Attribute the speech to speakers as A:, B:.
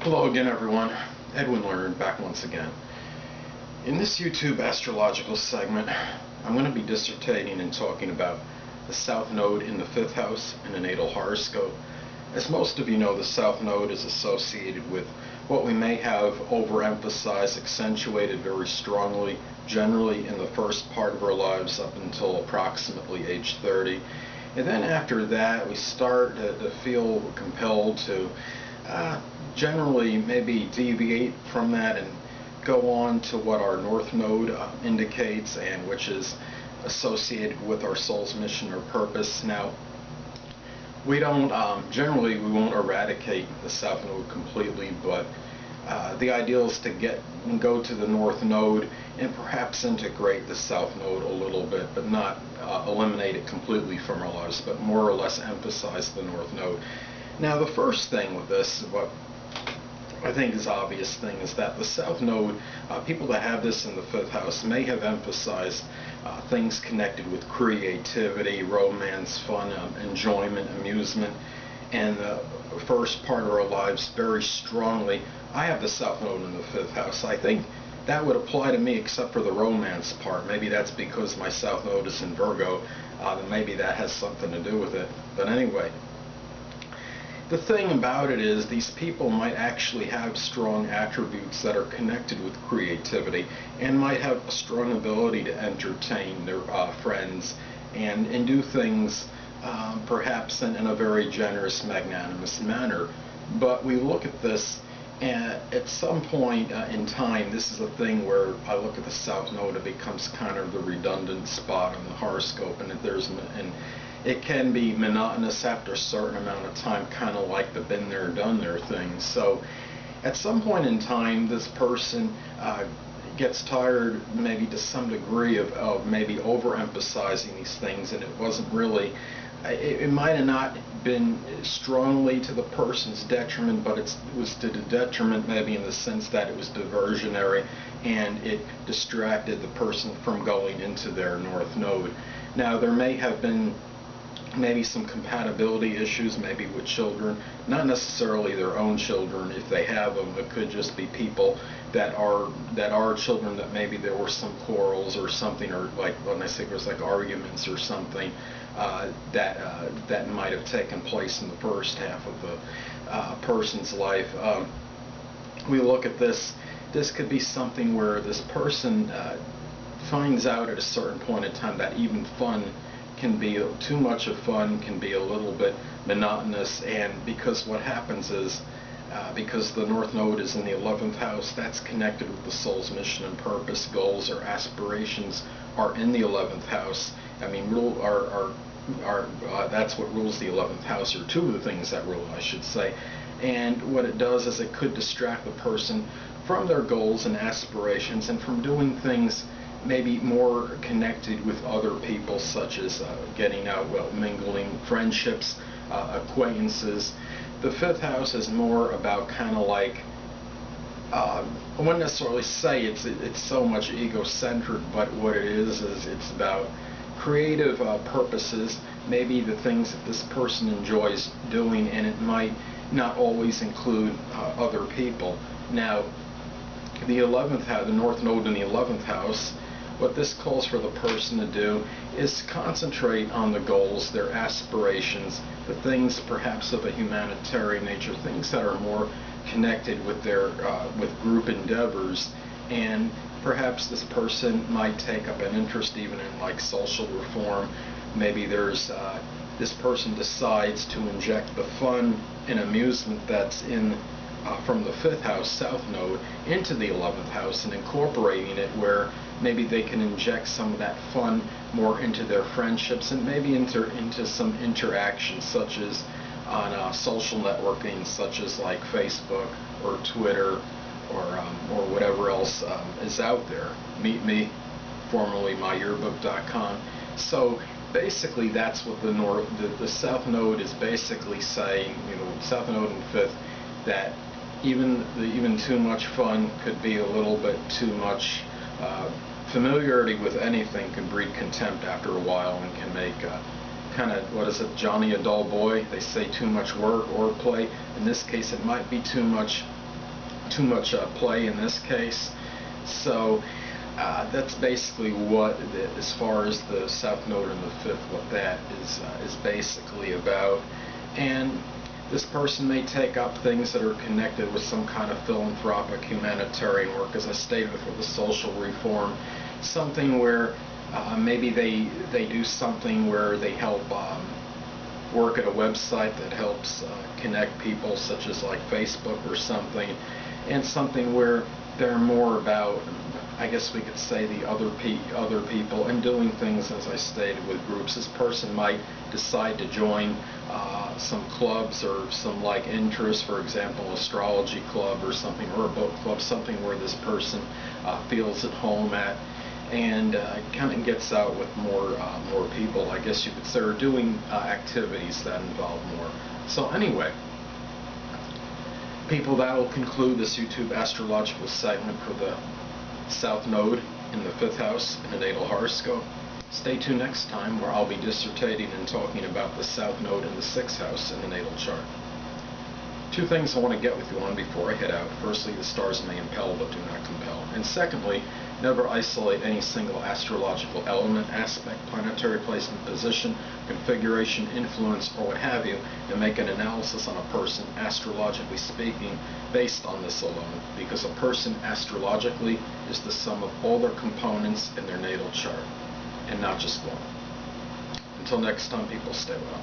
A: Hello again, everyone. Edwin Learnard back once again. In this YouTube astrological segment, I'm going to be dissertating and talking about the South Node in the 5th house in the natal horoscope. As most of you know, the South Node is associated with what we may have overemphasized, accentuated very strongly, generally in the first part of our lives up until approximately age 30. And then after that, we start to feel compelled to generally maybe deviate from that and go on to what our North Node indicates, and which is associated with our soul's mission or purpose. Now, we don't generally we won't eradicate the South Node completely, but the ideal is to go to the North Node and perhaps integrate the South Node a little bit, but not eliminate it completely from our lives, but more or less emphasize the North Node. Now, the first thing with this, what I think is obvious thing, is that the South Node, people that have this in the 5th house may have emphasized things connected with creativity, romance, fun, enjoyment, amusement, and the first part of our lives very strongly. I have the South Node in the 5th house. I think that would apply to me except for the romance part. Maybe that's because my South Node is in Virgo, then maybe that has something to do with it. But anyway, the thing about it is these people might actually have strong attributes that are connected with creativity and might have a strong ability to entertain their friends and do things perhaps in a very generous, magnanimous manner. But we look at this, and at some point in time, this is a thing where I look at the South Node, it becomes kind of the redundant spot on the horoscope, and it can be monotonous after a certain amount of time, kind of like the been there, done there thing. So at some point in time, this person gets tired, maybe to some degree, of maybe overemphasizing these things, and it wasn't really, it might have not been strongly to the person's detriment, but it was to the detriment maybe in the sense that it was diversionary and it distracted the person from going into their North Node. Now, there may have been maybe some compatibility issues, maybe with children, not necessarily their own children if they have them. It could just be people that are children that maybe there were some quarrels or something, or like when I say there's like arguments or something that might have taken place in the first half of the person's life. We look at this. This could be something where this person finds out at a certain point in time that even fun can be too much of fun, can be a little bit monotonous, and because what happens is because the North Node is in the 11th house, that's connected with the soul's mission and purpose. Goals or aspirations are in the 11th house. I mean, that's what rules the 11th house, or two of the things that rule, I should say. And what it does is it could distract the person from their goals and aspirations and from doing things maybe more connected with other people, such as getting out, mingling, friendships, acquaintances. The 5th house is more about kind of like, I wouldn't necessarily say it's so much egocentric, but what it is it's about creative purposes, maybe the things that this person enjoys doing, and it might not always include other people. Now, the 11th house, the North Node in the 11th house, what this calls for the person to do is concentrate on the goals, their aspirations, the things perhaps of a humanitarian nature, things that are more connected with their with group endeavors. And perhaps this person might take up an interest even in like social reform. Maybe there's this person decides to inject the fun and amusement that's in from the 5th house South Node into the 11th house and incorporating it, where maybe they can inject some of that fun more into their friendships and maybe into some interactions, such as on social networking, such as like Facebook or Twitter or whatever else is out there. Meet me, formerly myyearbook.com. So basically, that's what the South Node is basically saying. You know, South Node in 5th, that even too much fun could be a little bit too much. Familiarity with anything can breed contempt after a while and can make kind of, what is it, Johnny a dull boy? They say too much work or play. In this case, it might be too much too much play in this case. So that's basically what, as far as the South Node and the Fifth, what that is basically about. And this person may take up things that are connected with some kind of philanthropic humanitarian work, as I stated, with the social reform, something where maybe they do something where they help work at a website that helps connect people, such as like Facebook or something, and something where they're more about, I guess we could say, the other people, and doing things, as I stated, with groups. This person might decide to join some clubs or some like interests, for example, astrology club or something, or a book club, something where this person feels at home at, and kind of gets out with more people, I guess you could say, or doing activities that involve more. So anyway, people, that will conclude this YouTube astrological segment for the South Node in the 5th house in the natal horoscope. Stay tuned next time, where I'll be dissertating and talking about the South Node in the 6th house in the natal chart. Two things I want to get with you on before I head out. Firstly, the stars may impel but do not compel. And secondly, never isolate any single astrological element, aspect, planetary placement, position, configuration, influence, or what have you, and make an analysis on a person, astrologically speaking, based on this alone. Because a person, astrologically, is the sum of all their components in their natal chart, and not just one. Until next time, people, stay well.